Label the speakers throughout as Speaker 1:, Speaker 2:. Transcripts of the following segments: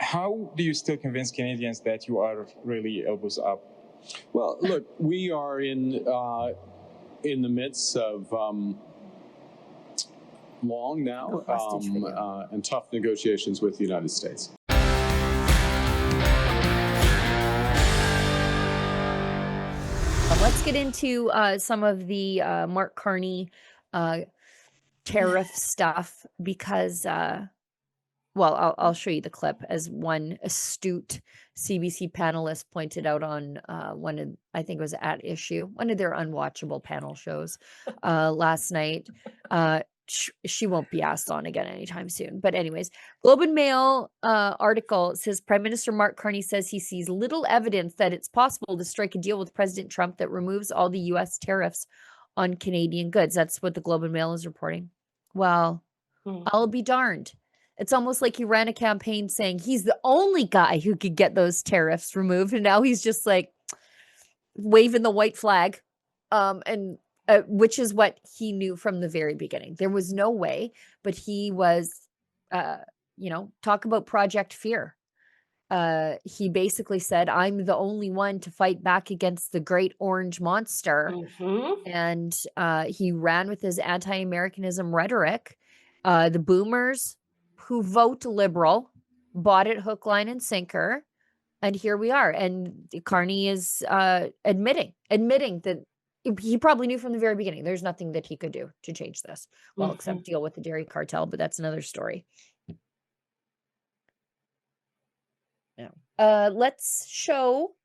Speaker 1: How do you still convince Canadians that you are really elbows up?
Speaker 2: Well, look, we are in the midst of long now and tough negotiations with the United States.
Speaker 3: Let's get into some of the Mark Carney tariff stuff because, well, I'll show you the clip as one astute CBC panelist pointed out on I think it was At Issue, one of their unwatchable panel shows last night. She won't be asked on again anytime soon. But anyways, Globe and Mail article says Prime Minister Mark Carney says he sees little evidence that it's possible to strike a deal with President Trump that removes all the U.S. tariffs on Canadian goods. That's what the Globe and Mail is reporting. Well, I'll be darned. It's almost like he ran a campaign saying he's the only guy who could get those tariffs removed. And now he's just like waving the white flag. Which is what he knew from the very beginning. There was no way, but he was, talk about Project Fear. He basically said, I'm the only one to fight back against the great orange monster. And he ran with his anti-Americanism rhetoric. The boomers who vote liberal bought it hook, line, and sinker. And here we are. And Carney is admitting that he probably knew from the very beginning there's nothing that he could do to change this. Well, except deal with the dairy cartel, but that's another story. Yeah. Let's show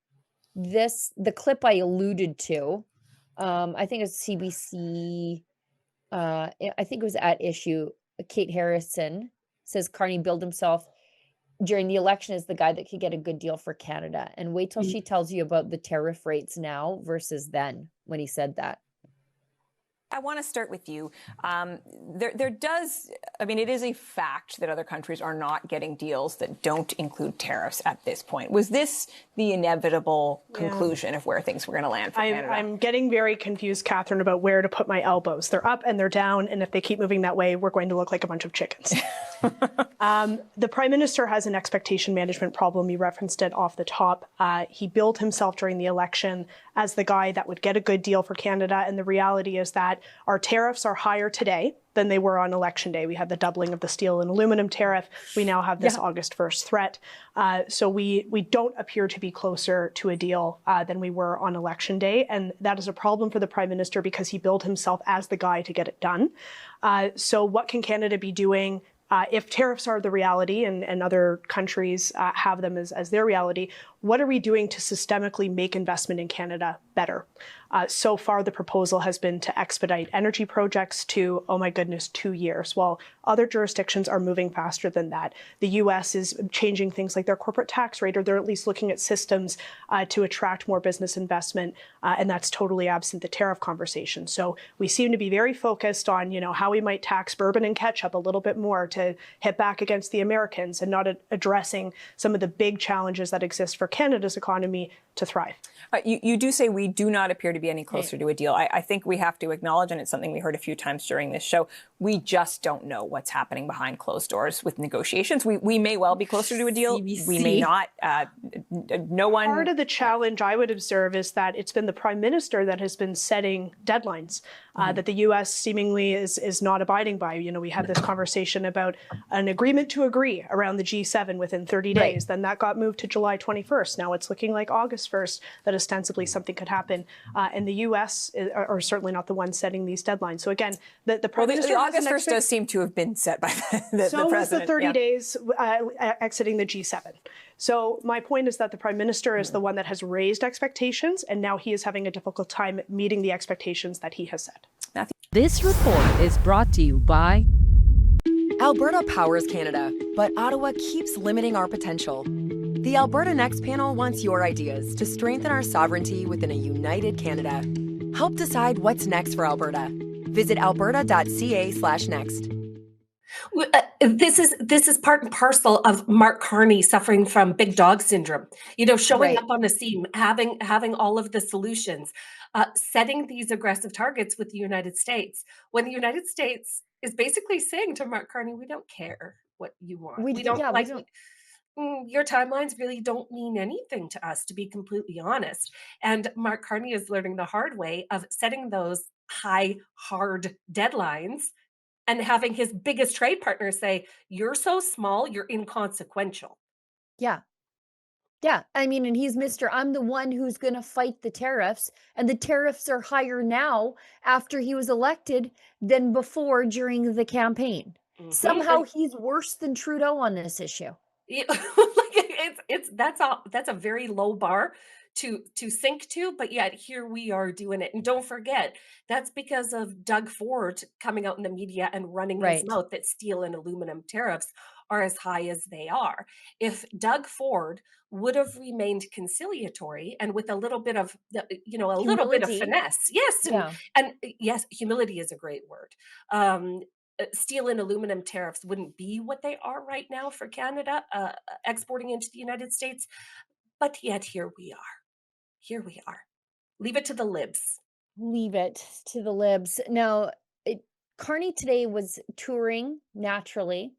Speaker 3: the clip I alluded to. I think it's CBC. I think it was At Issue. Kate Harrison says Carney billed himself during the election as the guy that could get a good deal for Canada. And wait till she tells you about the tariff rates now versus then when he said that.
Speaker 4: I want to start with you. It is a fact that other countries are not getting deals that don't include tariffs at this point. Was this the inevitable conclusion of where things were going to land for Canada?
Speaker 5: I'm getting very confused, Catherine, about where to put my elbows. They're up and they're down, and if they keep moving that way, we're going to look like a bunch of chickens. The Prime Minister has an expectation management problem. You referenced it off the top. He billed himself during the election as the guy that would get a good deal for Canada, and the reality is that our tariffs are higher today than they were on election day. We had the doubling of the steel and aluminum tariff. We now have this August 1st threat. So we don't appear to be closer to a deal than we were on election day. And that is a problem for the Prime Minister because he billed himself as the guy to get it done. So what can Canada be doing if tariffs are the reality and other countries have them as their reality? What are we doing to systemically make investment in Canada better? So far, the proposal has been to expedite energy projects to, 2 years, while other jurisdictions are moving faster than that. The U.S. is changing things like their corporate tax rate, or they're at least looking at systems to attract more business investment, and that's totally absent the tariff conversation. So we seem to be very focused on, how we might tax bourbon and ketchup a little bit more to hit back against the Americans and not addressing some of the big challenges that exist for Canada's economy to thrive.
Speaker 4: You do say we do not appear to be any closer to a deal. I think we have to acknowledge, and it's something we heard a few times during this show, we just don't know what's happening behind closed doors with negotiations. We may well be closer to a deal. CBC. We may not. No one.
Speaker 5: Part of the challenge I would observe is that it's been the Prime Minister that has been setting deadlines that the U.S. seemingly is not abiding by. We had this conversation about an agreement to agree around the G7 within 30 days. Then that got moved to July 21st. Now it's looking like August 1st that ostensibly something could happen. And the U.S. are certainly not the ones setting these deadlines. So again, the Prime Minister has
Speaker 4: August 1st does seem to have been set by the
Speaker 5: so
Speaker 4: president.
Speaker 5: So was the 30 days exiting the G7. So my point is that the Prime Minister is the one that has raised expectations, and now he is having a difficult time meeting the expectations that he has set.
Speaker 6: This report is brought to you by
Speaker 7: Alberta powers Canada, but Ottawa keeps limiting our potential. The Alberta Next panel wants your ideas to strengthen our sovereignty within a united Canada. Help decide what's next for Alberta. Visit alberta.ca/next.
Speaker 8: This is part and parcel of Mark Carney suffering from big dog syndrome. Showing up on the scene, having all of the solutions, setting these aggressive targets with the United States, when the United States is basically saying to Mark Carney, "We don't care what you want. your timelines really don't mean anything to us, to be completely honest. And Mark Carney is learning the hard way of setting those high, hard deadlines and having his biggest trade partner say, "You're so small, you're inconsequential."
Speaker 3: Yeah. Yeah. I mean, and he's Mr. I'm the one who's going to fight the tariffs. And the tariffs are higher now after he was elected than before during the campaign. Somehow he's worse than Trudeau on this issue.
Speaker 8: Yeah, like that's a very low bar to sink to, but yet here we are doing it. And don't forget, that's because of Doug Ford coming out in the media and running his
Speaker 3: Right.
Speaker 8: mouth that steel and aluminum tariffs are as high as they are. If Doug Ford would have remained conciliatory and with a little bit of a little bit of
Speaker 3: Humility.
Speaker 8: finesse, yes,
Speaker 3: Yeah.
Speaker 8: and yes, humility is a great word. Steel and aluminum tariffs wouldn't be what they are right now for Canada exporting into the United States. But yet here we are. Here we are. Leave it to the libs.
Speaker 3: Leave it to the libs. Now, Carney today was touring naturally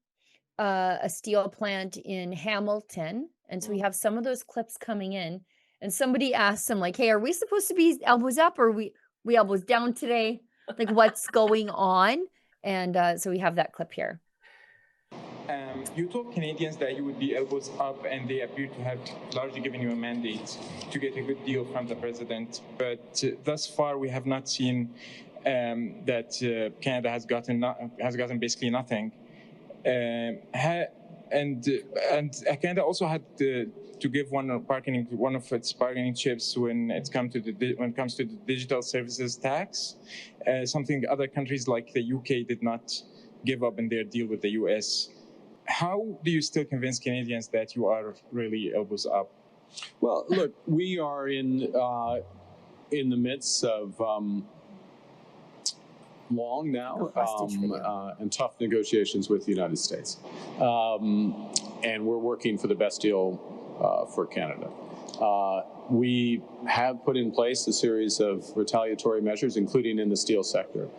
Speaker 3: a steel plant in Hamilton. And so we have some of those clips coming in. And somebody asked him, like, hey, are we supposed to be elbows up or are we elbows down today? Like, what's going on? And so we have that clip here.
Speaker 1: You told Canadians that you would be elbows up, and they appear to have largely given you a mandate to get a good deal from the president. But thus far, we have not seen that Canada has gotten basically nothing. And Canada also had to give one of its bargaining chips when it comes to the digital services tax, something other countries like the UK did not give up in their deal with the US. How do you still convince Canadians that you are really elbows up?
Speaker 2: Well, look, we are in the midst of long now and tough negotiations with the United States, and we're working for the best deal for Canada. We have put in place a series of retaliatory measures, including in the steel sector.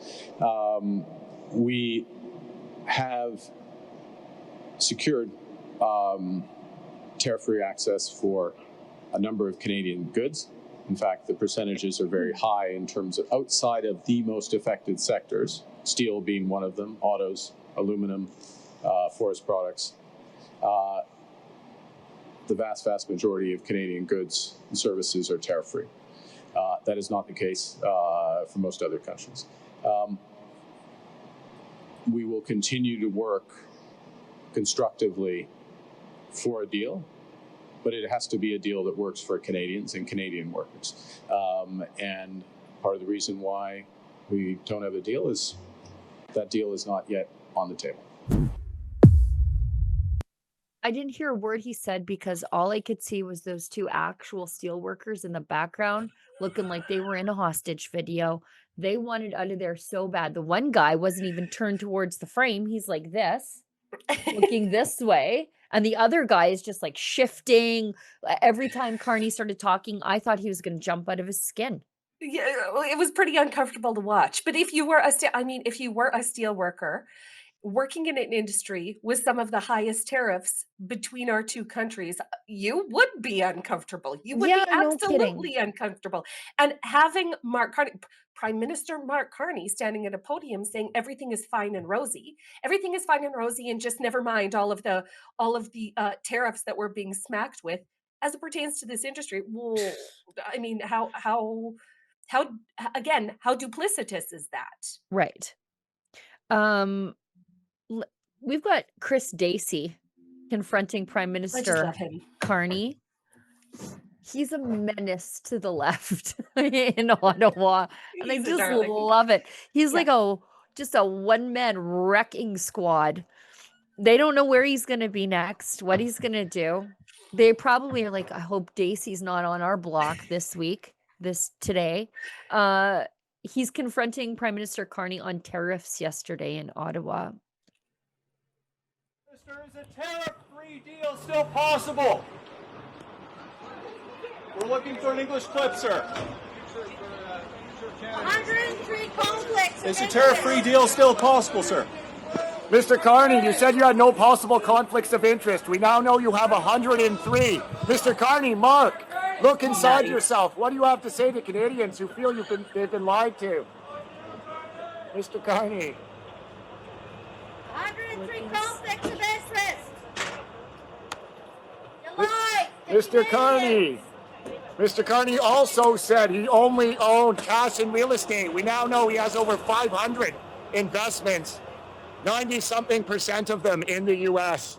Speaker 2: We have secured tariff-free access for a number of Canadian goods. In fact, the percentages are very high in terms of outside of the most affected sectors, steel being one of them, autos, aluminum, forest products. The vast majority of Canadian goods and services are tariff-free. That is not the case for most other countries. We will continue to work constructively for a deal, but it has to be a deal that works for Canadians and Canadian workers. And part of the reason why we don't have a deal is that deal is not yet on the table.
Speaker 3: I didn't hear a word he said because all I could see was those two actual steel workers in the background looking like they were in a hostage video. They wanted out of there so bad. The one guy wasn't even turned towards the frame. He's like this, looking this way. And the other guy is just like shifting. Every time Carney started talking, I thought he was going to jump out of his skin.
Speaker 8: Yeah, it was pretty uncomfortable to watch. But if you were a steel worker working in an industry with some of the highest tariffs between our two countries, you would be uncomfortable. You would be
Speaker 3: no kidding.
Speaker 8: absolutely uncomfortable. And having Prime Minister Mark Carney standing at a podium saying everything is fine and rosy, and just never mind all of the tariffs that we're being smacked with as it pertains to this industry. Well, I mean, how duplicitous is that?
Speaker 3: Right. We've got Chris Dacey confronting Prime
Speaker 8: I just
Speaker 3: Minister
Speaker 8: love him.
Speaker 3: Carney. He's a menace to the left in Ottawa. And I
Speaker 8: He's a
Speaker 3: just
Speaker 8: darling.
Speaker 3: love it. He's like just a one-man wrecking squad. They don't know where he's going to be next, what he's going to do. They probably are like, I hope Dacey's not on our block today. He's confronting Prime Minister Carney on tariffs yesterday in Ottawa.
Speaker 9: Minister, is a tariff-free deal still possible? We're looking for an English clip, sir.
Speaker 10: 103 conflicts.
Speaker 9: Is a tariff-free deal still possible, sir? Mr. Carney, you said you had no possible conflicts of interest. We now know you have 103. Mr. Carney, Mark, look inside yourself. What do you have to say to Canadians who feel they've been lied to? Mr. Carney.
Speaker 10: 103 conflicts of interest. You lied.
Speaker 9: Mr. Carney. Mr. Carney also said he only owned cash and real estate. We now know he has over 500 investments, 90-something% of them in the US,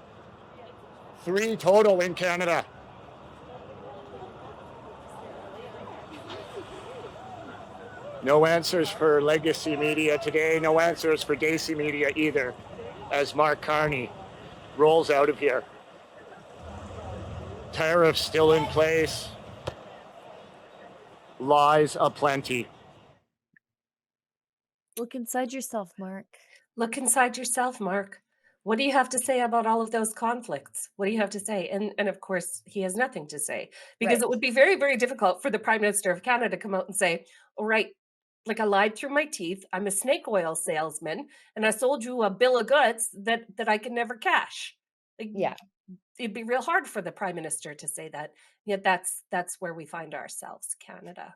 Speaker 9: 3 total in Canada. No answers for legacy media today, no answers for Daisy Media either, as Mark Carney rolls out of here. Tariffs still in place. Lies aplenty.
Speaker 3: Look inside yourself, Mark.
Speaker 8: Look inside yourself, Mark. What do you have to say about all of those conflicts? What do you have to say? And of course, he has nothing to say, because it would be very, very difficult for the Prime Minister of Canada to come out and say, all right, like I lied through my teeth. I'm a snake oil salesman, and I sold you a bill of goods that I can never cash. Like,
Speaker 3: Yeah.
Speaker 8: It'd be real hard for the Prime Minister to say that. Yet that's where we find ourselves, Canada.